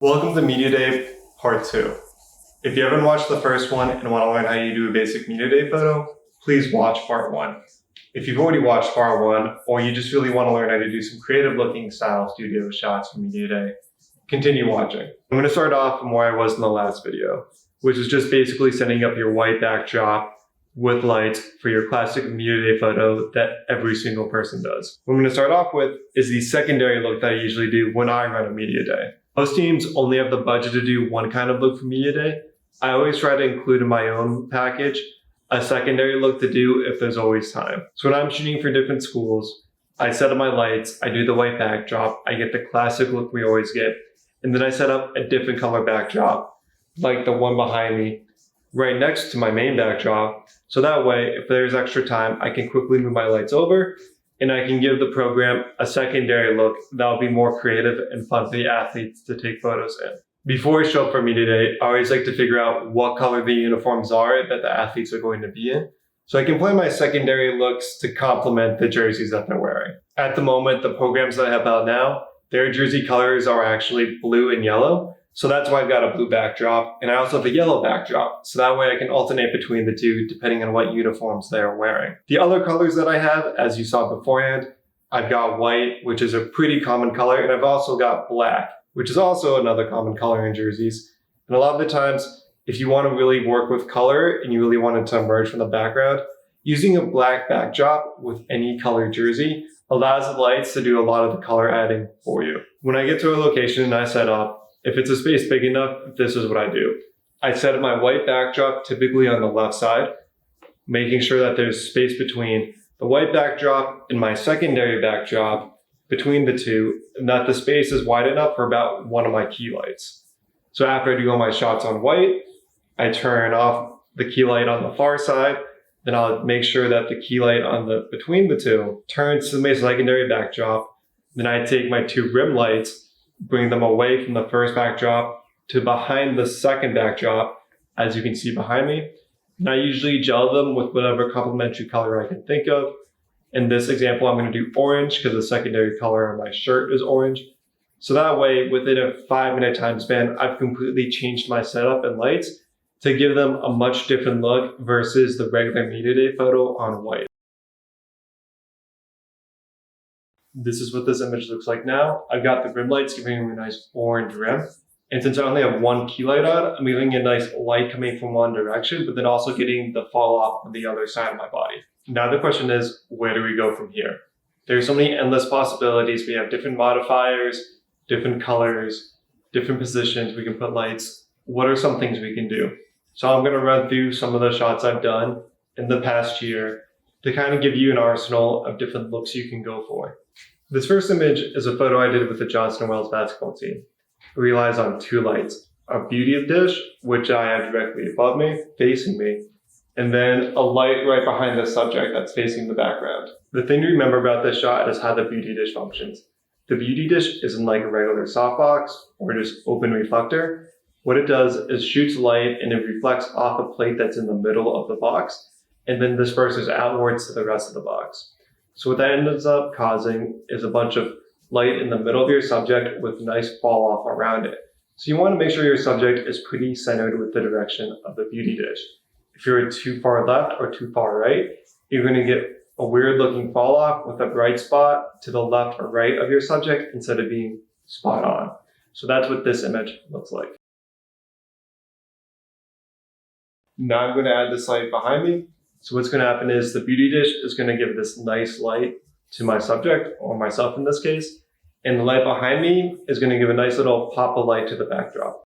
Welcome to Media Day Part 2. If you haven't watched the first one and want to learn how you do a basic Media Day photo, please watch Part 1. If you've already watched Part 1, or you just really want to learn how to do some creative looking style studio shots for Media Day, continue watching. I'm going to start off from where I was in the last video, which is just basically setting up your white backdrop with lights for your classic Media Day photo that every single person does. What I'm going to start off with is the secondary look that I usually do when I run a Media Day. Most teams only have the budget to do one kind of look for Media Day. I always try to include in my own package a secondary look to do if there's always time. So when I'm shooting for different schools, I set up my lights, I do the white backdrop, I get the classic look we always get, and then I set up a different color backdrop, like the one behind me, right next to my main backdrop. So that way, if there's extra time, I can quickly move my lights over and I can give the program a secondary look that'll be more creative and fun for the athletes to take photos in. Before I show up for Media Day, I always like to figure out what color the uniforms are that the athletes are going to be in, so I can plan my secondary looks to complement the jerseys that they're wearing. At the moment, the programs that I have out now, their jersey colors are actually blue and yellow, so that's why I've got a blue backdrop, and I also have a yellow backdrop, so that way I can alternate between the two depending on what uniforms they are wearing. The other colors that I have, as you saw beforehand, I've got white, which is a pretty common color, and I've also got black, which is also another common color in jerseys. And a lot of the times, if you want to really work with color and you really want it to emerge from the background, using a black backdrop with any color jersey allows the lights to do a lot of the color adding for you. When I get to a location and I set up, if it's a space big enough, this is what I do. I set up my white backdrop typically on the left side, making sure that there's space between the white backdrop and my secondary backdrop between the two, and that the space is wide enough for about one of my key lights. So after I do all my shots on white, I turn off the key light on the far side, then I'll make sure that the key light on the between the two turns to my secondary backdrop. Then I take my two rim lights, bring them away from the first backdrop to behind the second backdrop, as you can see behind me. And I usually gel them with whatever complementary color I can think of. In this example, I'm going to do orange because the secondary color on my shirt is orange. So that way, within a 5-minute time span, I've completely changed my setup and lights to give them a much different look versus the regular Media Day photo on white. This is what this image looks like now. I've got the rim lights giving them a nice orange rim. And since I only have one key light on, I'm getting a nice light coming from one direction, but then also getting the fall off on the other side of my body. Now the question is, where do we go from here? There's so many endless possibilities. We have different modifiers, different colors, different positions. We can put lights. What are some things we can do? So I'm going to run through some of the shots I've done in the past year to kind of give you an arsenal of different looks you can go for. This first image is a photo I did with the Johnson & Wales basketball team. It relies on two lights, a beauty dish, which I have directly above me, facing me, and then a light right behind the subject that's facing the background. The thing to remember about this shot is how the beauty dish functions. The beauty dish isn't like a regular softbox or just open reflector. What it does is shoots light and it reflects off a plate that's in the middle of the box and then disperses outwards to the rest of the box. So what that ends up causing is a bunch of light in the middle of your subject with nice fall off around it. So you want to make sure your subject is pretty centered with the direction of the beauty dish. If you're too far left or too far right, you're going to get a weird looking fall off with a bright spot to the left or right of your subject instead of being spot on. So that's what this image looks like. Now I'm going to add this light behind me. So what's going to happen is the beauty dish is going to give this nice light to my subject, or myself in this case, and the light behind me is going to give a nice little pop of light to the backdrop.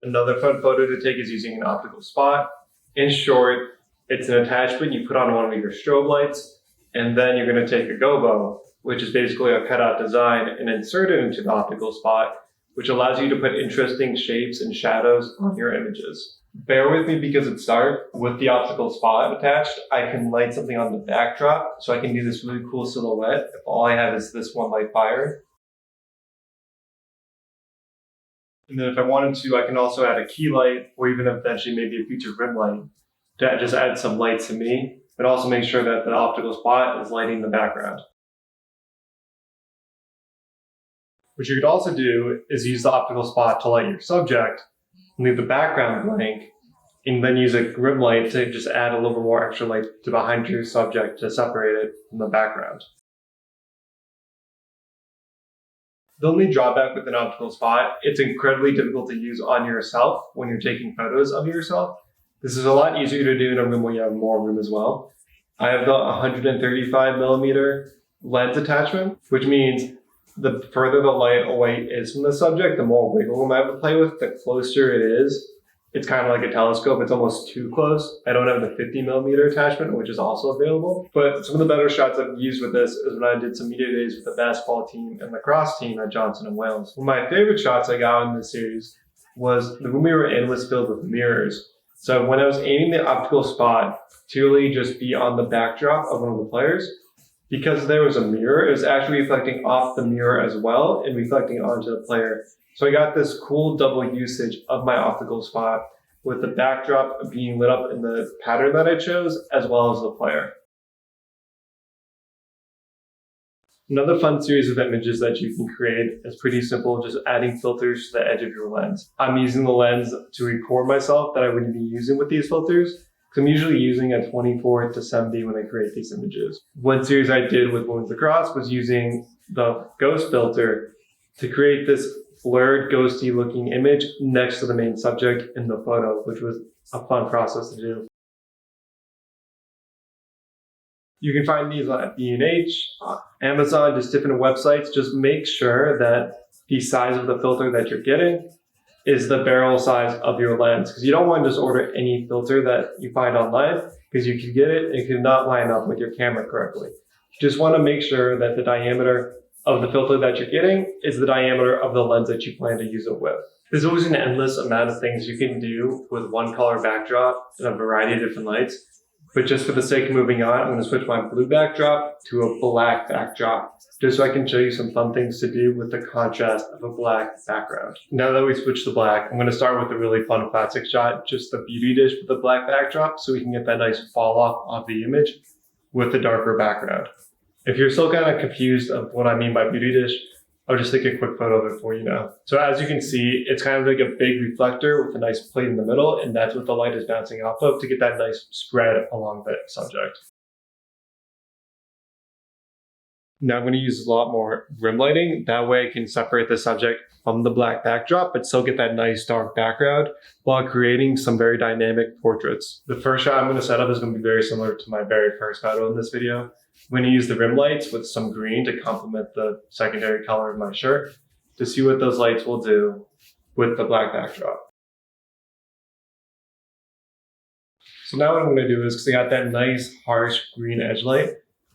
Another fun photo to take is using an optical spot. In short, it's an attachment you put on one of your strobe lights, and then you're going to take a gobo, which is basically a cutout design, and insert it into the optical spot, which allows you to put interesting shapes and shadows on your images. Bear with me because it's dark. With the optical spot attached, I can light something on the backdrop, so I can do this really cool silhouette if all I have is this one light fired. And then if I wanted to, I can also add a key light, or even eventually maybe a future rim light to just add some light to me, but also make sure that the optical spot is lighting the background. What you could also do is use the optical spot to light your subject, leave the background blank, and then use a rim light to just add a little bit more extra light to behind your subject to separate it from the background. The only drawback with an optical spot, it's incredibly difficult to use on yourself when you're taking photos of yourself. This is a lot easier to do in a room where you have more room as well. I have the 135mm lens attachment, which means the further the light away is from the subject, the more wiggle room I have to play with, the closer it is. It's kind of like a telescope. It's almost too close. I don't have the 50mm attachment, which is also available. But some of the better shots I've used with this is when I did some media days with the basketball team and lacrosse team at Johnson & Wales. One of my favorite shots I got in this series was the room we were in was filled with mirrors. So when I was aiming the optical spot to really just be on the backdrop of one of the players, because there was a mirror, it was actually reflecting off the mirror as well and reflecting onto the player. So I got this cool double usage of my optical spot with the backdrop being lit up in the pattern that I chose, as well as the player. Another fun series of images that you can create is pretty simple, just adding filters to the edge of your lens. I'm using the lens to record myself that I wouldn't be using with these filters, because I'm usually using a 24 to 70 when I create these images. One series I did with women's lacrosse was using the ghost filter to create this blurred, ghosty looking image next to the main subject in the photo, which was a fun process to do. You can find these at B&H, Amazon, just different websites. Just make sure that the size of the filter that you're getting is the barrel size of your lens, because you don't want to just order any filter that you find online, because you can get it and it could not line up with your camera correctly. You just want to make sure that the diameter of the filter that you're getting is the diameter of the lens that you plan to use it with. There's always an endless amount of things you can do with one color backdrop and a variety of different lights. But just for the sake of moving on, I'm going to switch my blue backdrop to a black backdrop, just so I can show you some fun things to do with the contrast of a black background. Now that we switched to black, I'm going to start with a really fun classic shot, just the beauty dish with the black backdrop, so we can get that nice fall off of the image with the darker background. If you're still kind of confused of what I mean by beauty dish, I'll just take a quick photo of it for you now. So as you can see, it's kind of like a big reflector with a nice plate in the middle, and that's what the light is bouncing off of to get that nice spread along the subject. Now I'm going to use a lot more rim lighting. That way I can separate the subject from the black backdrop, but still get that nice dark background while creating some very dynamic portraits. The first shot I'm going to set up is going to be very similar to my very first photo in this video. I'm going to use the rim lights with some green to complement the secondary color of my shirt to see what those lights will do with the black backdrop. So now what I'm going to do is, because I got that nice harsh green edge light,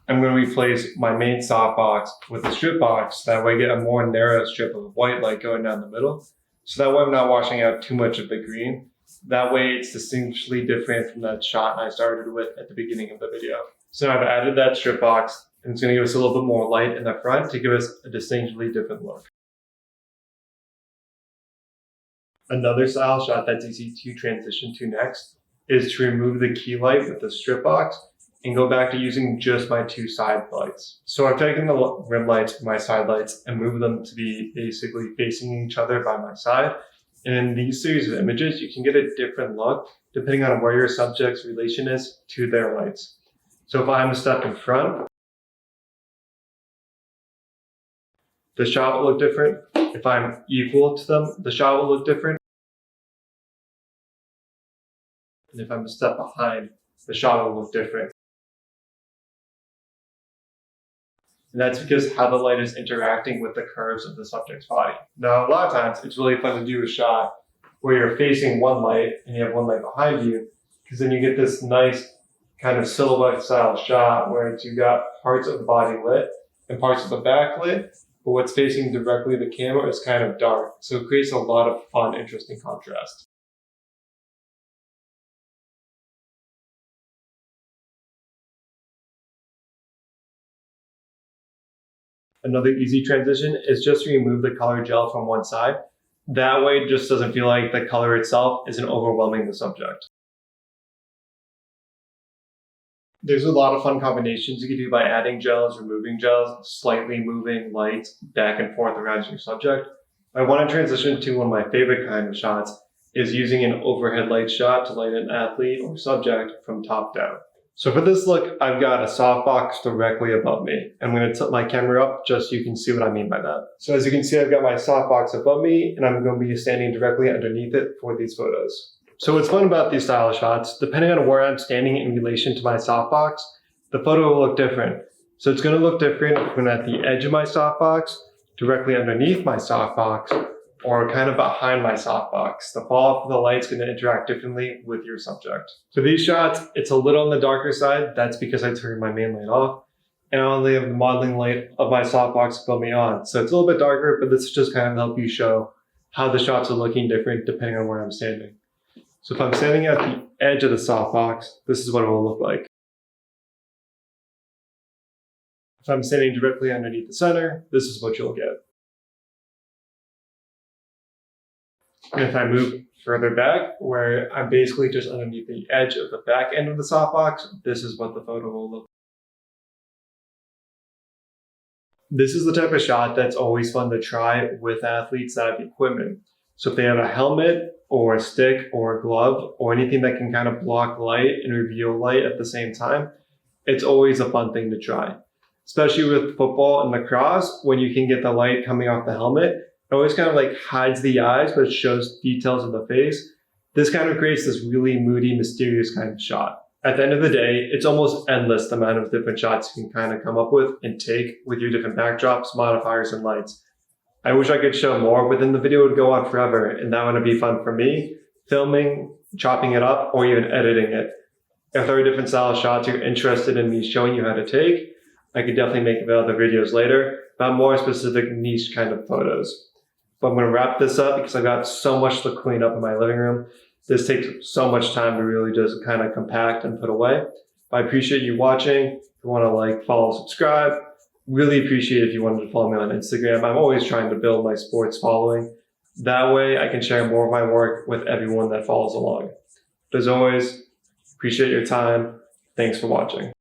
I'm going to replace my main softbox with a strip box. That way I get a more narrow strip of white light going down the middle. So that way I'm not washing out too much of the green. That way it's distinctly different from that shot I started with at the beginning of the video. So now I've added that strip box, and it's going to give us a little bit more light in the front to give us a distinctly different look. Another style shot that's easy to transition to next is to remove the key light with the strip box and go back to using just my two side lights. So I've taken the rim lights from my side lights and moved them to be basically facing each other by my side. And in these series of images, you can get a different look depending on where your subject's relation is to their lights. So if I'm a step in front, the shot will look different. If I'm equal to them, the shot will look different. And if I'm a step behind, the shot will look different. And that's because how the light is interacting with the curves of the subject's body. Now, a lot of times, it's really fun to do a shot where you're facing one light and you have one light behind you, because then you get this nice kind of silhouette style shot where you got parts of the body lit and parts of the back lit, but what's facing directly the camera is kind of dark. So it creates a lot of fun, interesting contrast. Another easy transition is just to remove the color gel from one side. That way it just doesn't feel like the color itself isn't overwhelming the subject. There's a lot of fun combinations you can do by adding gels, removing gels, slightly moving lights back and forth around your subject. I want to transition to one of my favorite kind of shots, is using an overhead light shot to light an athlete or subject from top down. So for this look, I've got a softbox directly above me. I'm going to tilt my camera up just so you can see what I mean by that. So as you can see, I've got my softbox above me, and I'm going to be standing directly underneath it for these photos. So what's fun about these style shots, depending on where I'm standing in relation to my softbox, the photo will look different. So it's going to look different if I'm at the edge of my softbox, directly underneath my softbox, or kind of behind my softbox. The fall off of the light's going to interact differently with your subject. For these shots, it's a little on the darker side. That's because I turned my main light off, and I only have the modeling light of my softbox above me on. So it's a little bit darker, but this is just kind of help you show how the shots are looking different depending on where I'm standing. So if I'm standing at the edge of the softbox, this is what it will look like. If I'm standing directly underneath the center, this is what you'll get. And if I move further back, where I'm basically just underneath the edge of the back end of the softbox, this is what the photo will look like. This is the type of shot that's always fun to try with athletes that have equipment. So if they have a helmet or a stick or a glove or anything that can kind of block light and reveal light at the same time, it's always a fun thing to try. Especially with football and lacrosse, when you can get the light coming off the helmet, it always kind of like hides the eyes, but it shows details of the face. This kind of creates this really moody, mysterious kind of shot. At the end of the day, it's almost endless the amount of different shots you can kind of come up with and take with your different backdrops, modifiers, and lights. I wish I could show more, but then the video would go on forever, and that wouldn't be fun for me, filming, chopping it up, or even editing it. If there are different style shots you're interested in me showing you how to take, I could definitely make other videos later about more specific niche kind of photos. But I'm going to wrap this up because I've got so much to clean up in my living room. This takes so much time to really just kind of compact and put away. But I appreciate you watching. If you want to like, follow, subscribe, really appreciate if you wanted to follow me on Instagram. I'm always trying to build my sports following. That way I can share more of my work with everyone that follows along. But as always, appreciate your time. Thanks for watching.